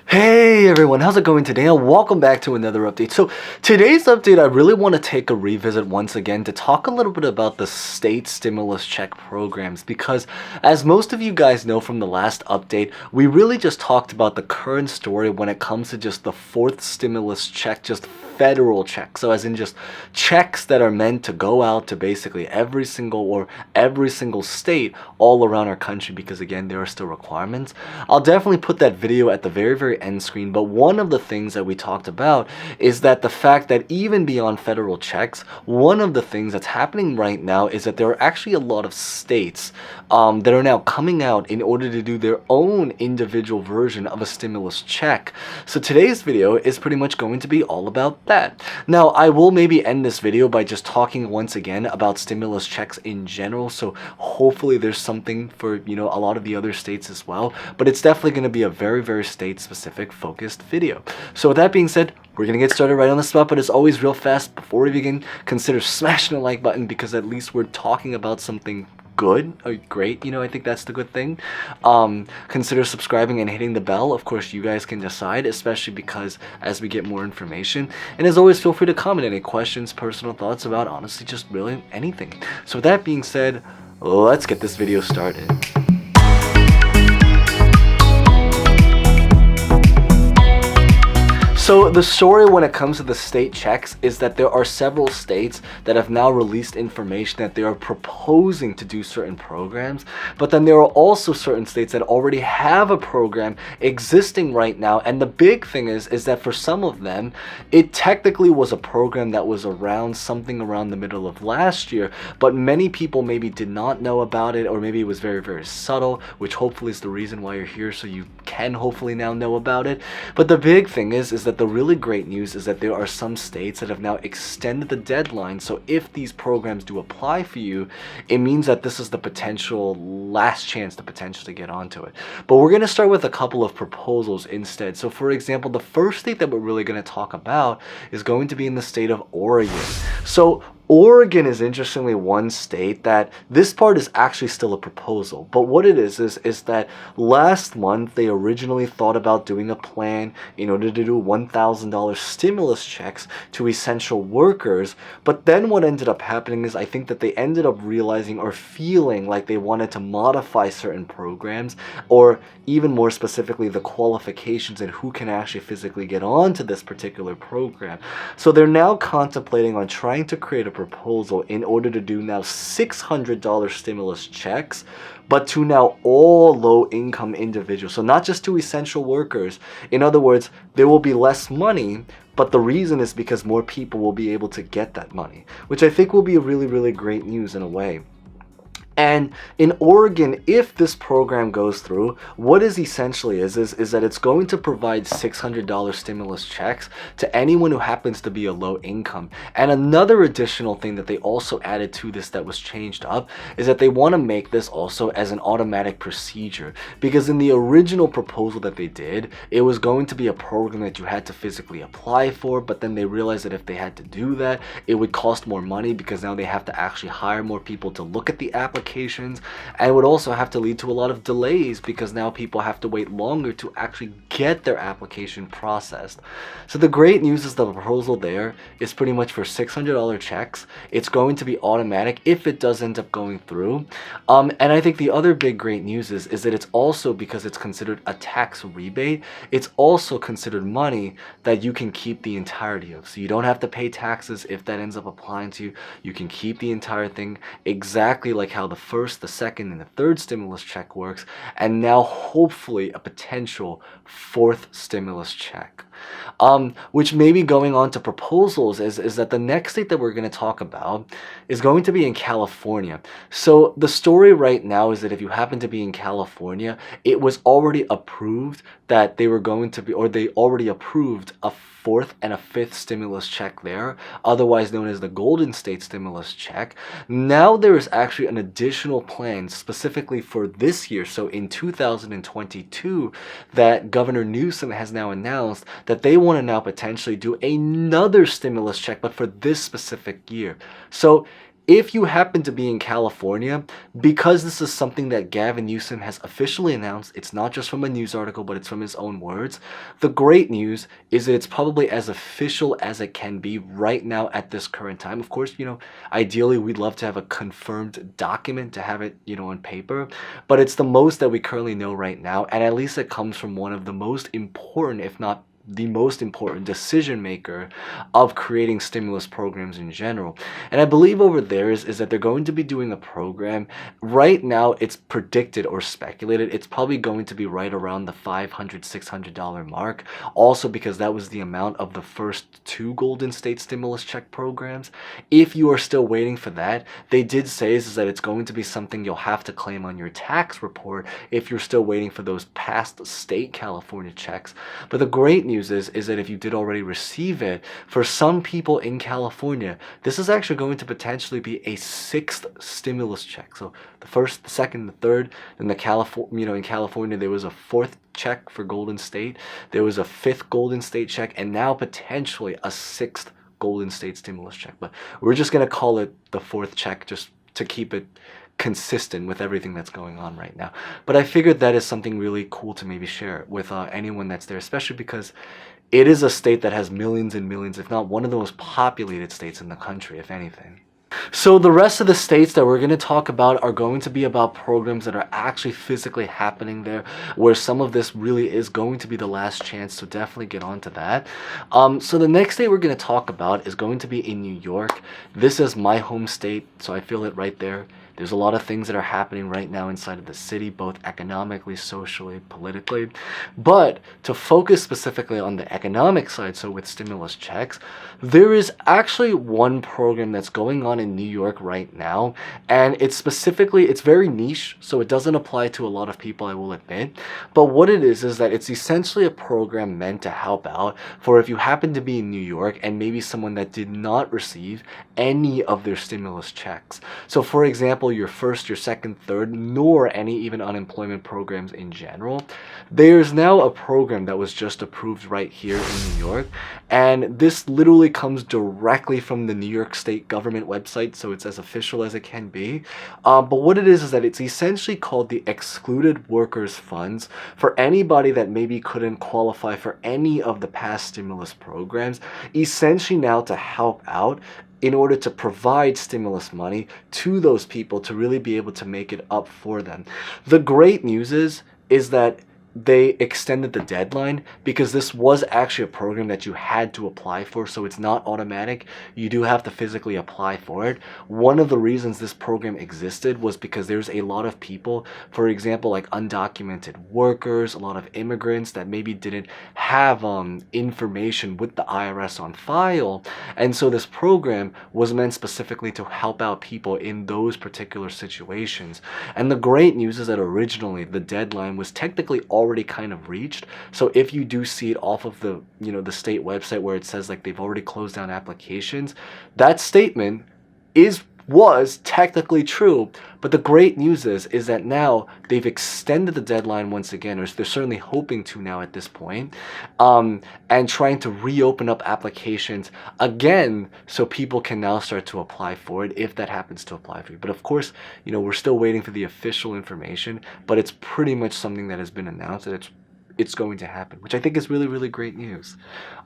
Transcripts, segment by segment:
Hey everyone, how's it going today? And welcome back to another update. So today's update, I really want to take a revisit once again to talk a little bit about the state stimulus check programs, because as most of you guys know from the last update, we really just talked about the current story when it comes to just the fourth stimulus check, just federal check. So as in just checks that are meant to go out to basically every single state all around our country, because again, there are still requirements. I'll definitely put that video at the very end screen, but one of the things that we talked about is that the fact that even beyond federal checks, one of the things that's happening right now is that there are actually a lot of states that are now coming out in order to do their own individual version of a stimulus check. So today's video is pretty much going to be all about that. Now, I will maybe end this video by just talking once again about stimulus checks in general, so hopefully there's something for, a lot of the other states as well, but it's definitely going to be a very state-specific focused video. So with that being said, we're going to get started right on the spot, but as always, real fast, before we begin, consider smashing the like button, because at least we're talking about something good or great. I think that's the good thing. Consider subscribing and hitting the bell. Of course, you guys can decide, especially because as we get more information. And as always, feel free to comment any questions, personal thoughts about honestly just really anything. So with that being said, let's get this video started. So the story when it comes to the state checks is that there are several states that have now released information that they are proposing to do certain programs, but then there are also certain states that already have a program existing right now. And the big thing is that for some of them, it technically was a program that was around the middle of last year, but many people maybe did not know about it, or maybe it was very subtle, which hopefully is the reason why you're here, so you can hopefully now know about it. But the big thing is that the really great news is that there are some states that have now extended the deadline. So if these programs do apply for you, it means that this is the last chance to get onto it. But we're going to start with a couple of proposals instead. So for example, the first state that we're really going to talk about is going to be in the state of Oregon. So Oregon is interestingly one state that this part is actually still a proposal, but what it is that last month they originally thought about doing a plan in order to do $1,000 stimulus checks to essential workers, but then what ended up happening is I think that they ended up realizing or feeling like they wanted to modify certain programs, or even more specifically the qualifications and who can actually physically get onto this particular program. So they're now contemplating on trying to create a proposal in order to do now $600 stimulus checks, but to now all low-income individuals. So not just to essential workers. In other words, there will be less money, but the reason is because more people will be able to get that money, which I think will be really great news in a way. And in Oregon, if this program goes through, what is essentially is that it's going to provide $600 stimulus checks to anyone who happens to be a low income. And another additional thing that they also added to this that was changed up is that they want to make this also as an automatic procedure, because in the original proposal that they did, it was going to be a program that you had to physically apply for, but then they realized that if they had to do that, it would cost more money, because now they have to actually hire more people to look at the applications, and it would also have to lead to a lot of delays, because now people have to wait longer to actually get their application processed. So the great news is the proposal there is pretty much for $600 checks. It's going to be automatic if it does end up going through. And I think the other big great news is that it's also, because it's considered a tax rebate, it's also considered money that you can keep the entirety of. So you don't have to pay taxes if that ends up applying to you. You can keep the entire thing, exactly like how the first, the second, and the third stimulus check works, and now hopefully a potential fourth stimulus check. Which may be going on to proposals is that the next state that we're going to talk about is going to be in California. So the story right now is that if you happen to be in California, it was already approved that they were going to be, or they already approved a fourth and a fifth stimulus check there, otherwise known as the Golden State stimulus check. Now there is actually an additional plan specifically for this year, so in 2022, that Governor Newsom has now announced that they want to now potentially do another stimulus check, but for this specific year. So If you happen to be in California, because this is something that Gavin Newsom has officially announced, it's not just from a news article, but it's from his own words. The great news is that it's probably as official as it can be right now at this current time. Of course, ideally we'd love to have a confirmed document to have it, on paper, but it's the most that we currently know right now, and at least it comes from one of the most important, if not the most important decision maker of creating stimulus programs in general. And I believe over there is that they're going to be doing a program. Right now, it's predicted or speculated it's probably going to be right around the $500, $600 mark. Also because that was the amount of the first two Golden State stimulus check programs. If you are still waiting for that, they did say is that it's going to be something you'll have to claim on your tax report if you're still waiting for those past state California checks. But the great news is that if you did already receive it, for some people in California, this is actually going to potentially be a sixth stimulus check. So the first, the second, the third, then in California there was a fourth check for Golden State, there was a fifth Golden State check, and now potentially a sixth Golden State stimulus check. But we're just gonna call it the fourth check just to keep it consistent with everything that's going on right now. But I figured that is something really cool to maybe share with anyone that's there, especially because it is a state that has millions and millions, if not one of the most populated states in the country, if anything. So the rest of the states that we're going to talk about are going to be about programs that are actually physically happening there, where some of this really is going to be the last chance, so definitely get on to that. So the next state we're going to talk about is going to be in New York. This is my home state, so I feel it right there. There's a lot of things that are happening right now inside of the city, both economically, socially, politically. But to focus specifically on the economic side, so with stimulus checks, there is actually one program that's going on in New York right now, and it's very niche, so it doesn't apply to a lot of people, I will admit. But what it is that it's essentially a program meant to help out for if you happen to be in New York and maybe someone that did not receive any of their stimulus checks. So for example, your first, your second, third, nor any even unemployment programs in general. There's now a program that was just approved right here in New York, and this literally comes directly from the New York State government website, so it's as official as it can be. But what it is that it's essentially called the Excluded Workers Funds for anybody that maybe couldn't qualify for any of the past stimulus programs, essentially now to help out in order to provide stimulus money to those people to really be able to make it up for them. The great news is that they extended the deadline because this was actually a program that you had to apply for, so it's not automatic. You do have to physically apply for it. One of the reasons this program existed was because there's a lot of people, for example, like undocumented workers, a lot of immigrants that maybe didn't have information with the IRS on file, and so this program was meant specifically to help out people in those particular situations. And the great news is that originally the deadline was technically already kind of reached. So if you do see it off of the the state website where it says like they've already closed down applications, that statement was technically true. But the great news is that now they've extended the deadline once again, or they're certainly hoping to now at this point, and trying to reopen up applications again so people can now start to apply for it if that happens to apply for you. But of course, we're still waiting for the official information, but it's pretty much something that has been announced that it's going to happen, which I think is really, really great news.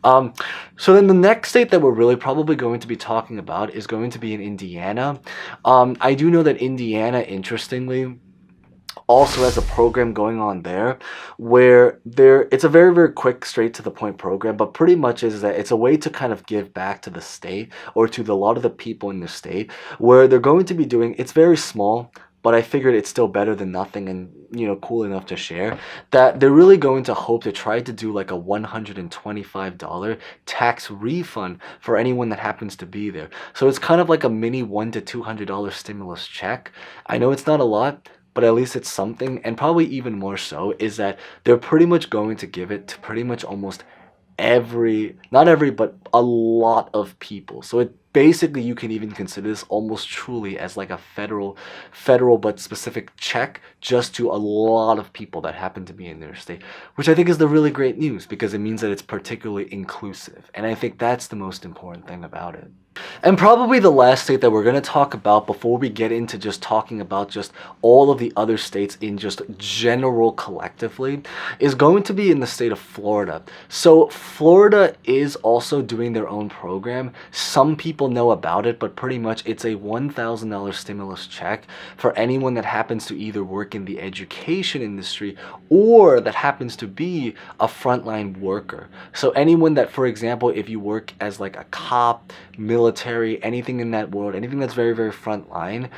So then the next state that we're really probably going to be talking about is going to be in Indiana. I do know that Indiana, interestingly, also has a program going on there where it's a very, very quick, straight to the point program, but pretty much is that it's a way to kind of give back to the state or to a lot of the people in the state, where they're going to be doing, it's very small, but I figured it's still better than nothing and, cool enough to share, that they're really going to hope to try to do like a $125 tax refund for anyone that happens to be there. So it's kind of like a mini $100 to $200 stimulus check. I know it's not a lot, but at least it's something. And probably even more so is that they're pretty much going to give it to pretty much almost not every, but a lot of people. So it basically, you can even consider this almost truly as like a federal but specific check just to a lot of people that happen to be in their state, which I think is the really great news because it means that it's particularly inclusive. And I think that's the most important thing about it. And probably the last state that we're going to talk about before we get into just talking about just all of the other states in just general collectively is going to be in the state of Florida. So Florida is also doing their own program. Some people know about it, but pretty much it's a $1,000 stimulus check for anyone that happens to either work in the education industry or that happens to be a frontline worker. So anyone that, for example, if you work as like a cop, military, anything in that world, anything that's very, very frontline,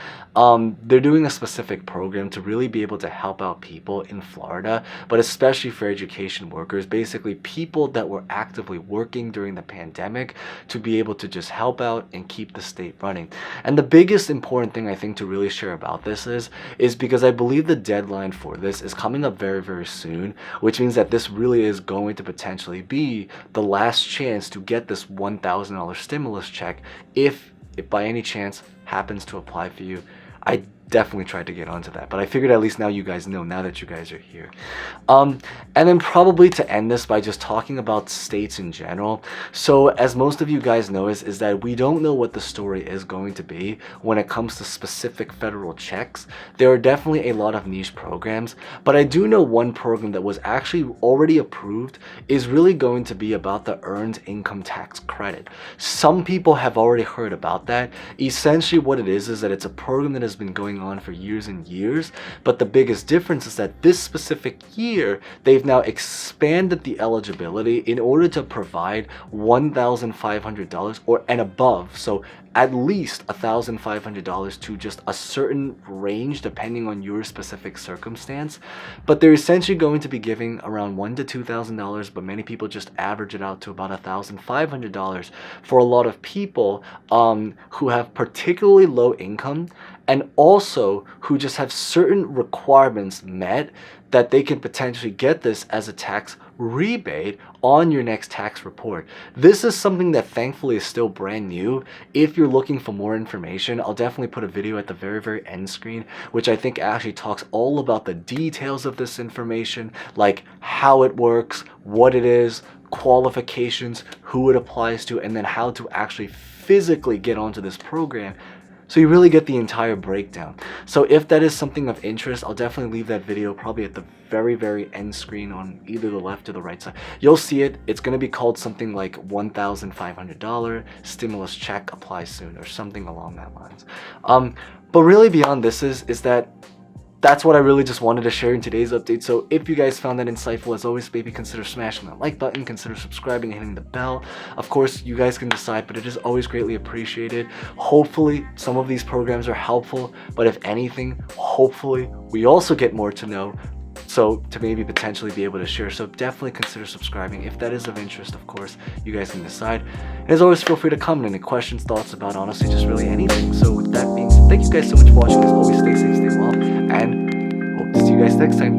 they're doing a specific program to really be able to help out people in Florida, but especially for education workers, basically people that were actively working during the pandemic to be able to just help out and keep the state running. And the biggest important thing I think to really share about this is because I believe the deadline for this is coming up very, very soon, which means that this really is going to potentially be the last chance to get this $1,000 stimulus check if it by any chance happens to apply for you. I definitely tried to get onto that, but I figured at least now you guys know, now that you guys are here. And then probably to end this by just talking about states in general. So as most of you guys know is that we don't know what the story is going to be when it comes to specific federal checks. There are definitely a lot of niche programs, but I do know one program that was actually already approved is really going to be about the earned income tax credit. Some people have already heard about that. Essentially what it is that it's a program that has been going on for years and years, but the biggest difference is that this specific year they've now expanded the eligibility in order to provide $1,500 or and above, so at least $1,500 to just a certain range depending on your specific circumstance. But they're essentially going to be giving around $1,000 to $2,000, but many people just average it out to about $1,500 for a lot of people who have particularly low income and also who just have certain requirements met that they can potentially get this as a tax rebate on your next tax report. This is something that thankfully is still brand new. If you're looking for more information, I'll definitely put a video at the very, very end screen, which I think actually talks all about the details of this information, like how it works, what it is, qualifications, who it applies to, and then how to actually physically get onto this program. So you really get the entire breakdown. So if that is something of interest, I'll definitely leave that video probably at the very, very end screen on either the left or the right side. You'll see it. It's going to be called something like $1,500 stimulus check applies soon or something along that lines. But really beyond this is that that's what I really just wanted to share in today's update. So if you guys found that insightful, as always, maybe consider smashing that like button, consider subscribing and hitting the bell. Of course, you guys can decide, but it is always greatly appreciated. Hopefully, some of these programs are helpful, but if anything, hopefully, we also get more to know, so to maybe potentially be able to share. So definitely consider subscribing. If that is of interest, of course, you guys can decide. And as always, feel free to comment any questions, thoughts about honestly just really anything. So with that being said, thank you guys so much for watching. As always, stay safe, stay well, and hope to see you guys next time.